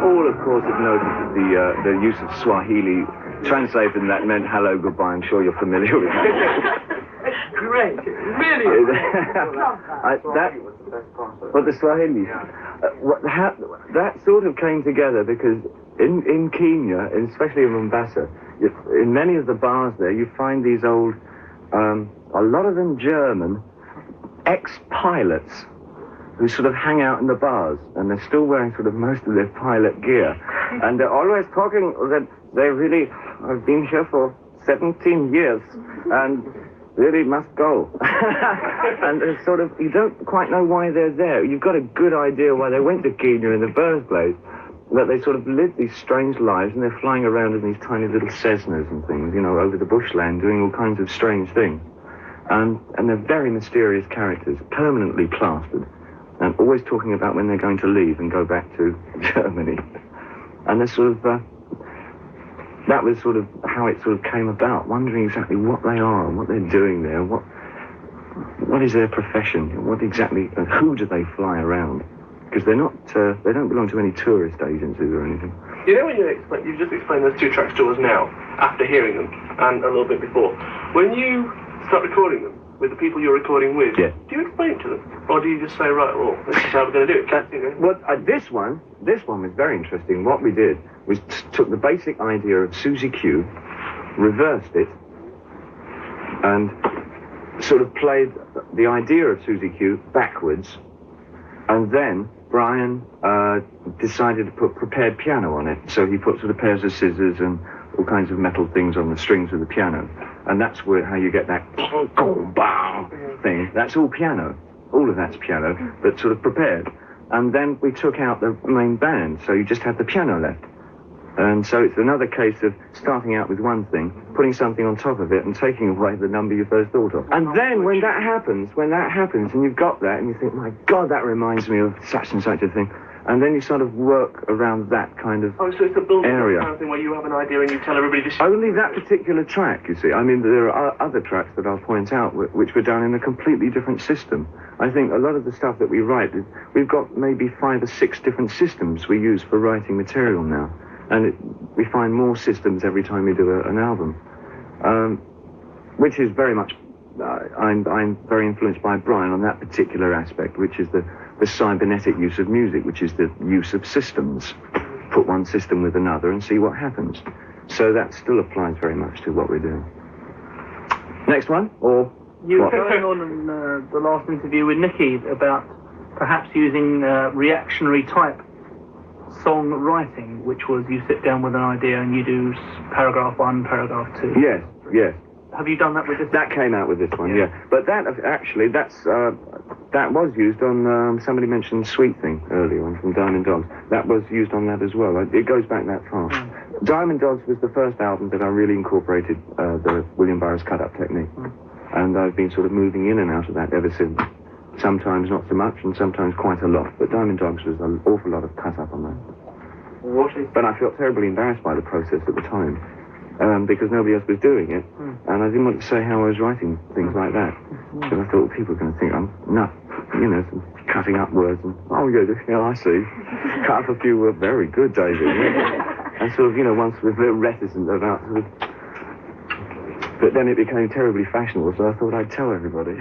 all, of course, have noticed the use of Swahili. Translated, that meant hello, goodbye. I'm sure you're familiar with that. It's great. It really is. But the Swahili, that sort of came together because in Kenya, especially in Mombasa, in many of the bars there, you find these old, a lot of them German, ex-pilots who sort of hang out in the bars, and they're still wearing sort of most of their pilot gear. And they're always talking that they really have been here for 17 years and really must go. And it's sort of, you don't quite know why they're there. You've got a good idea why they went to Kenya in the first place, but they sort of live these strange lives, and they're flying around in these tiny little Cessnas and things, you know, over the bushland, doing all kinds of strange things. And they're very mysterious characters, permanently plastered, and always talking about when they're going to leave and go back to Germany. And they're sort of, that was sort of how it sort of came about, wondering exactly what they are and what they're doing there, what is their profession, what exactly, and who do they fly around? Because they're not, they don't belong to any tourist agencies or anything. You know when you've just explained those two tracks to us now, after hearing them, and a little bit before, when you start recording them with the people you're recording with, yeah, do you explain it to them? Or do you just say, right, well, this is how we're going to do it? Well, this one was very interesting. What we did was took the basic idea of Suzy Q, reversed it, and sort of played the idea of Suzy Q backwards, and then Brian decided to put prepared piano on it, so he put sort of pairs of scissors and all kinds of metal things on the strings of the piano, and that's how you get that thing. That's all piano. All of that's piano, but sort of prepared. And then we took out the main band, so you just had the piano left. And so it's another case of starting out with one thing, putting something on top of it, and taking away the number you first thought of. And then when that happens, and you've got that, and you think, my God, that reminds me of such and such a thing, and then you sort of work around that kind of so it's a building area. Kind of thing where you have an idea and you tell everybody this. Only that particular track, you see. I mean, there are other tracks that I'll point out which were done in a completely different system. I think a lot of the stuff that we write, we've got maybe 5 or 6 different systems we use for writing material now. And we find more systems every time we do an album, which is very much, I'm very influenced by Brian on that particular aspect, which is the cybernetic use of music, which is the use of systems. Put one system with another and see what happens. So that still applies very much to what we're doing. Next one, or you were going on in the last interview with Nicky about perhaps using reactionary type song writing, which was you sit down with an idea and you do paragraph 1, paragraph 2. Yes. Have you done that with this? That came out with this one, yeah. But that actually, that was used on, somebody mentioned Sweet Thing earlier on from Diamond Dogs. That was used on that as well. It goes back that far. Diamond Dogs was the first album that I really incorporated the William Burroughs cut-up technique. And I've been sort of moving in and out of that ever since. Sometimes not so much, and sometimes quite a lot. But Diamond Dogs was an awful lot of cut-up on that. But I felt terribly embarrassed by the process at the time, because nobody else was doing it, and I didn't want to say how I was writing things like that, because I thought people were going to think I'm nuts, you know, cutting up words, and, oh, yeah, I see. Cut up a few words, very good, David. And sort of, you know, once was a bit reticent about sort of, but then it became terribly fashionable, so I thought I'd tell everybody.